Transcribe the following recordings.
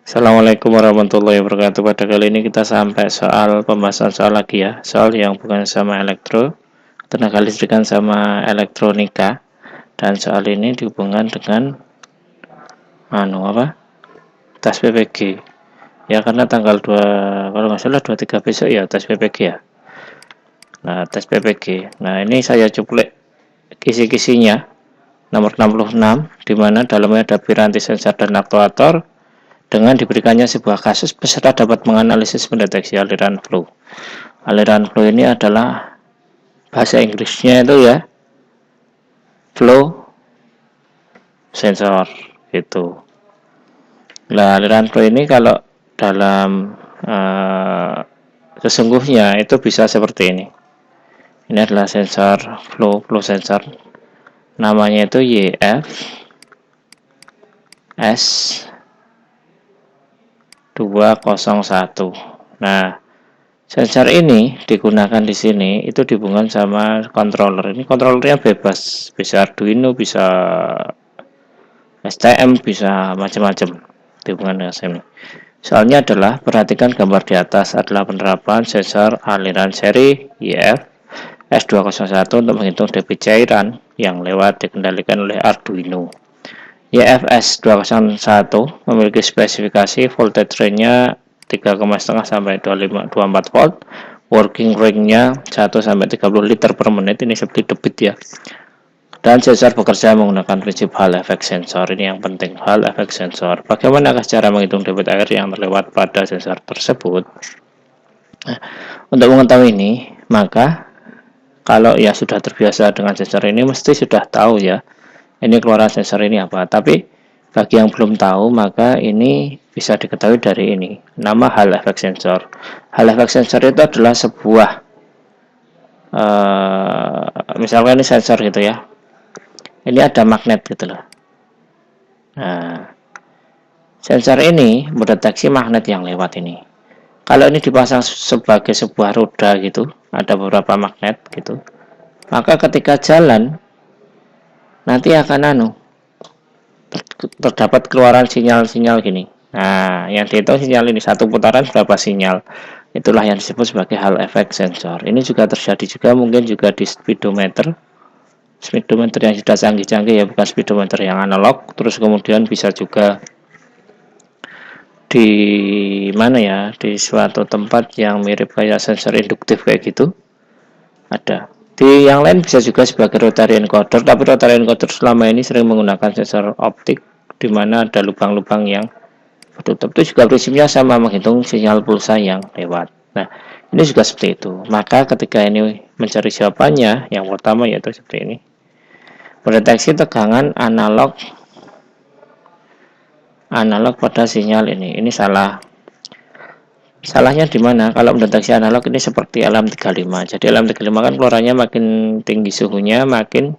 Assalamualaikum warahmatullahi wabarakatuh. Pada kali ini kita sampai pembahasan soal lagi ya. Soal yang bukan sama tenaga listrikan sama elektronika. Dan soal ini dihubungkan dengan tes PPG. Ya karena tanggal 2, kalau nggak salah 23 besok ya tes PPG ya. Nah, tes PPG. Nah, ini saya cuplek kisi-kisinya nomor 66 di mana dalamnya ada piranti sensor dan aktuator. Dengan diberikannya sebuah kasus, peserta dapat menganalisis mendeteksi aliran flow. Aliran flow ini adalah bahasa Inggrisnya itu ya, flow sensor gitu. Nah, aliran flow ini kalau dalam sesungguhnya itu bisa seperti ini. Ini adalah sensor flow sensor. Namanya itu YF S201. Nah, sensor ini digunakan di sini itu dihubungkan sama controller. Ini controllernya bebas, bisa Arduino, bisa STM, bisa macam-macam dihubungkan dengan sini. Soalnya adalah perhatikan gambar di atas adalah penerapan sensor aliran seri YF S201 untuk menghitung debit cairan yang lewat dikendalikan oleh Arduino. YFS 201 memiliki spesifikasi voltage range-nya 3,5 sampai 24 volt, working range-nya 1 sampai 30 liter per menit, ini seperti debit ya. Dan sensor bekerja menggunakan prinsip Hall effect sensor. Ini yang penting, Hall effect sensor. Bagaimana cara menghitung debit air yang terlewat pada sensor tersebut? Nah, untuk mengetahui ini, maka kalau ya sudah terbiasa dengan sensor ini mesti sudah tahu ya ini keluaran sensor ini apa. Tapi bagi yang belum tahu maka ini bisa diketahui dari ini, nama Hall effect sensor. Hall effect sensor itu adalah sebuah misalkan ini sensor gitu ya, ini ada magnet gitu loh. Nah, sensor ini mendeteksi magnet yang lewat ini. Kalau ini dipasang sebagai sebuah roda gitu, ada beberapa magnet gitu, maka ketika jalan nanti akan terdapat keluaran sinyal-sinyal gini. Nah, yang dihitung sinyal ini satu putaran berapa sinyal. Itulah yang disebut sebagai Hall effect sensor. Ini juga terjadi juga mungkin juga di speedometer. Speedometer yang sudah canggih-canggih ya, bukan speedometer yang analog. Terus kemudian bisa juga di mana ya, di suatu tempat yang mirip kayak sensor induktif kayak gitu. Ada. Di yang lain bisa juga sebagai rotary encoder, tapi rotary encoder selama ini sering menggunakan sensor optik di mana ada lubang-lubang yang tertutup. Itu juga prinsipnya sama, menghitung sinyal pulsa yang lewat. Nah, ini juga seperti itu. Maka ketika ini mencari jawabannya, yang pertama yaitu seperti ini. Mendeteksi tegangan analog pada sinyal ini. Ini salah. Salahnya di mana? Kalau mendeteksi analog ini seperti alarm 35. Jadi alarm 35 kan keluarannya makin tinggi suhunya, makin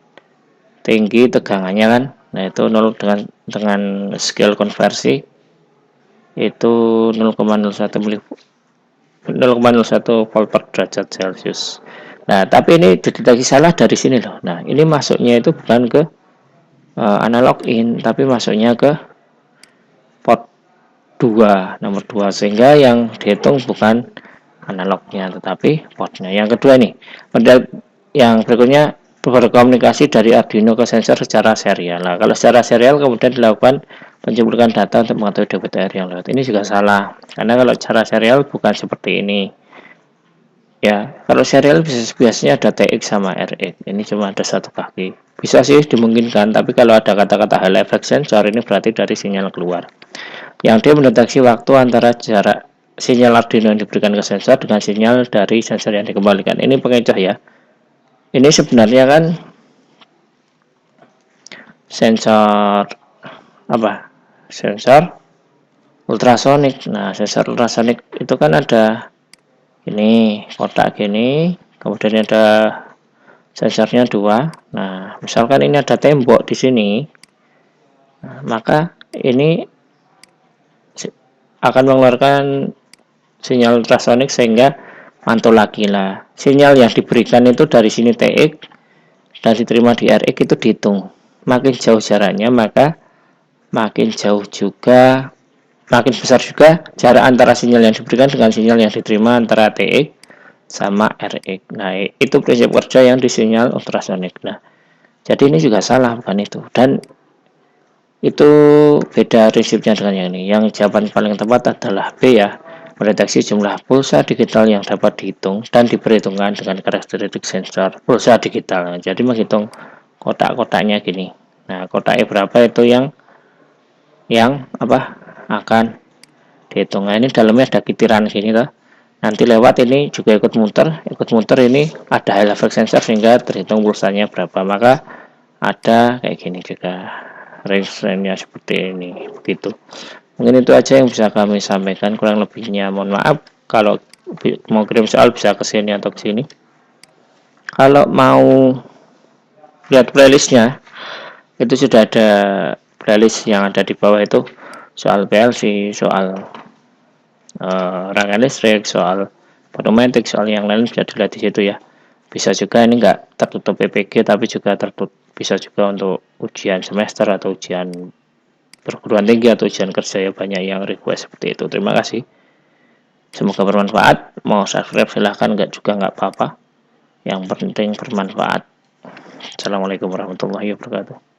tinggi tegangannya kan. Nah, itu 0 dengan scale konversi itu 0,01 volt per derajat Celcius. Nah, tapi ini deteksi salah dari sini loh. Nah, ini masuknya itu bukan ke analog in, tapi masuknya ke port 2, nomor 2, sehingga yang dihitung bukan analognya tetapi portnya. Yang kedua nih, yang berikutnya berkomunikasi dari Arduino ke sensor secara serial. Nah, kalau secara serial kemudian dilakukan pencuplikan data untuk mengetahui debit air yang lewat. Ini juga salah, karena kalau secara serial bukan seperti ini. Ya, kalau serial biasanya ada TX sama RX. Ini cuma ada satu kaki. Bisa sih dimungkinkan, tapi kalau ada kata-kata Hall effect sensor ini berarti dari sinyal keluar. Yang dia mendeteksi waktu antara jarak sinyal Arduino yang diberikan ke sensor dengan sinyal dari sensor yang dikembalikan. Ini pengecoh ya. Ini sebenarnya kan sensor apa? Sensor ultrasonik. Nah, sensor ultrasonik itu kan ada ini kotak gini, kemudian ada sensornya 2. Nah, misalkan ini ada tembok di sini, nah, maka ini akan mengeluarkan sinyal ultrasonik sehingga mantul lagi lah. Sinyal yang diberikan itu dari sini TX dan diterima di RX itu dihitung. Makin jauh jaraknya maka makin jauh juga makin besar juga jarak antara sinyal yang diberikan dengan sinyal yang diterima antara TX sama RX. Nah, itu prinsip kerja yang di sinyal ultrasonik. Nah, jadi ini juga salah, bukan itu. Dan itu beda prinsipnya dengan yang ini. Yang jawaban paling tepat adalah B ya. Mendeteksi jumlah pulsa digital yang dapat dihitung dan diperhitungkan dengan karakteristik sensor pulsa digital. Nah, jadi menghitung kotak-kotaknya gini. Nah, kotaknya berapa itu yang apa akan dihitung. Nah, ini dalamnya ada kitiran gini tuh. Nanti lewat ini juga ikut muter ini ada high level sensor sehingga terhitung pulsanya berapa. Maka ada kayak gini juga range-nya seperti ini, begitu. Mungkin itu aja yang bisa kami sampaikan, kurang lebihnya mohon maaf. Kalau mau kirim soal bisa ke sini atau ke sini. Kalau mau lihat playlistnya, itu sudah ada playlist yang ada di bawah itu, soal PLC, soal rangkaian listrik, soal pneumatik, soal yang lain bisa dilihat di situ ya. Bisa juga ini enggak tertutup PPG tapi juga tertutup, bisa juga untuk ujian semester atau ujian perguruan tinggi atau ujian kerja ya, banyak yang request seperti itu. Terima kasih, semoga bermanfaat. Mau subscribe silahkan, enggak juga enggak apa-apa, yang penting bermanfaat. Assalamualaikum warahmatullahi wabarakatuh.